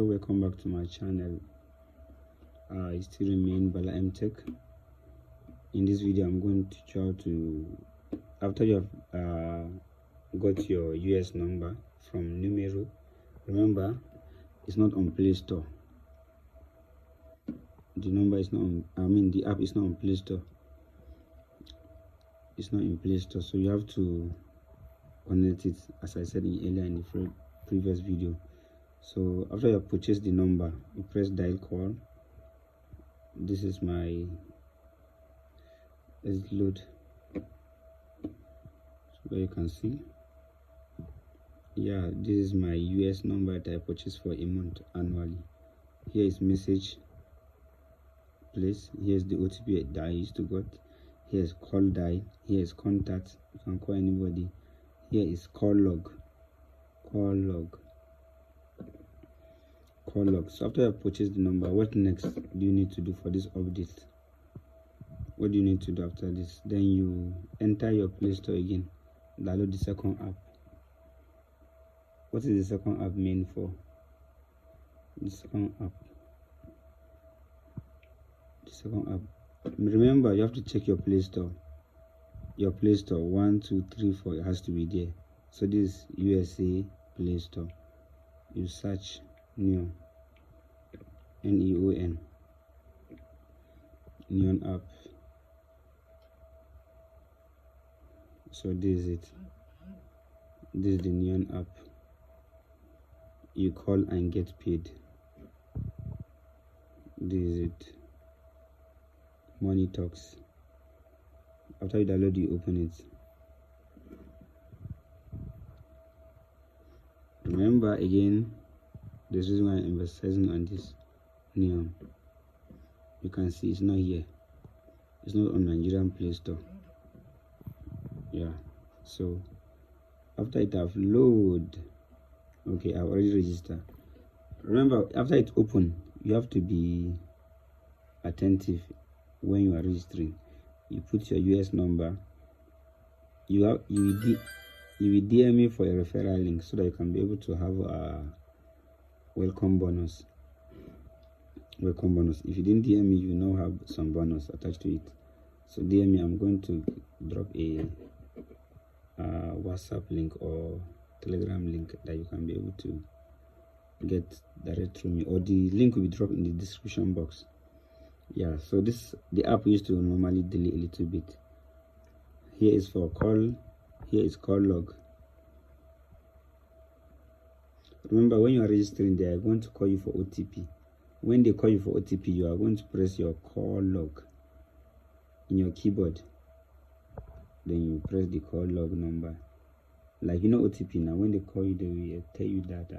Welcome back to my channel. I still remain Bala M Tech. In this video I'm going to teach you how to, after you have got your US number from Numero, remember it's not on Play Store. The number is not on, the app is not on Play Store. It's not in Play Store, so you have to connect it, as I said earlier in the previous video. So after you have purchased the number, you press dial call. This is my, let's load, so you can see, yeah, this is my US number that I purchased for a month annually. Here is message place, here's the OTP that I used to get, here's call die, here is contact, you can call anybody, here is call log. So after you have purchased the number, what next do you need to do for this update? What do you need to do after this? Then you enter your Play Store again, download the second app. What is the second app meant for? The second app, remember you have to check your Play Store. Your Play Store 1 2 3 4, it has to be there. So this is USA Play Store. You search Neon, Neon, Neon app. So this is it. This is the Neon app. You call and get paid. This is it. Money Talks. After you download, you open it. Remember again, this is why I'm emphasizing on this Neon. You can see it's not here. It's not on Nigerian Play Store. Yeah. So after it have load, okay, I've already registered. Remember, after it open, you have to be attentive when you are registering. You put your US number. You will DM me for a referral link so that you can be able to have a welcome bonus. If you didn't DM me, you now have some bonus attached to it. So DM me. I'm going to drop a WhatsApp link or Telegram link that you can be able to get direct through me, or the link will be dropped in the description box. Yeah, so the app used to normally delay a little bit. Here is for call, here is call log. Remember, when you are registering, they are going to call you for OTP. When they call you for OTP, you are going to press your call log in your keyboard. Then you press the call log number. Like, you know, OTP now, when they call you, they will tell you that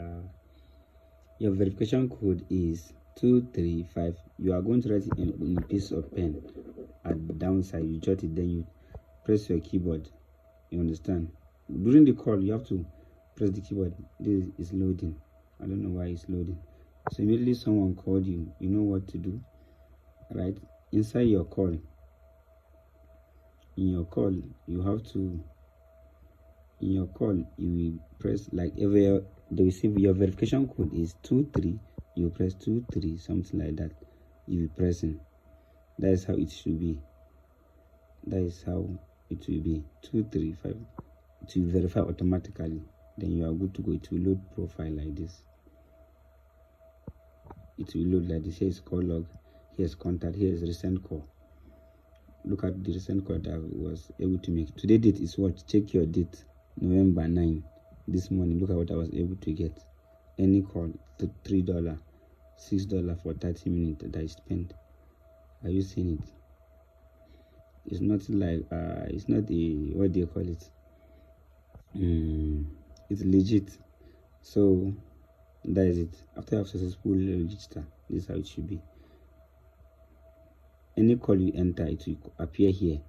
your verification code is 235. You are going to write it in a piece of pen at the downside. You jot it, then you press your keyboard. You understand? During the call, you have to press the keyboard. This is loading. I don't know why it's loading. So immediately someone called you, you know what to do, right? Inside your call, you have to, in your call, you will press, like, every they will say your verification code is 23. You press 23, something like that. You will pressing. That is how it should be. That is how it will be. 235. It will verify automatically. Then you are good to go. It will load profile like this. It will load like this. Here is call log. Here is contact. Here is recent call. Look at the recent call that I was able to make. Today date is what? Check your date. November 9. This morning. Look at what I was able to get. Any call to $3, $6 for 30 minutes that I spent. Are you seeing it? It's not like it's not a, what do you call it? It's legit. So that is it. After you have successfully registered, this is how it should be. Any call you enter, it will appear here,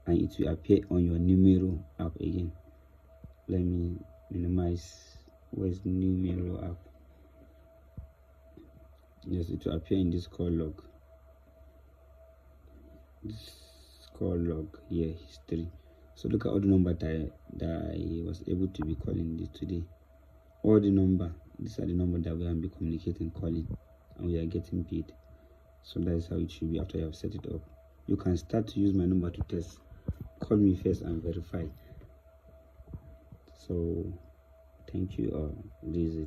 and it will appear on your Numero app again. Let me minimize. Where's Numero app? Yes, it will appear in this call log. This call log here, history. So look at all the number that I was able to be calling this today. All the number, these are the number that we will be communicating, calling, and we are getting paid. So that is how it should be. After you have set it up, you can start to use my number to test. Call me first and verify. So thank you. This is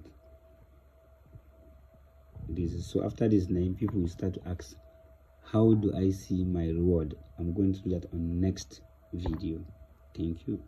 it. So after this name, people will start to ask, how do I see my reward? I'm going to do that on next video. Thank you.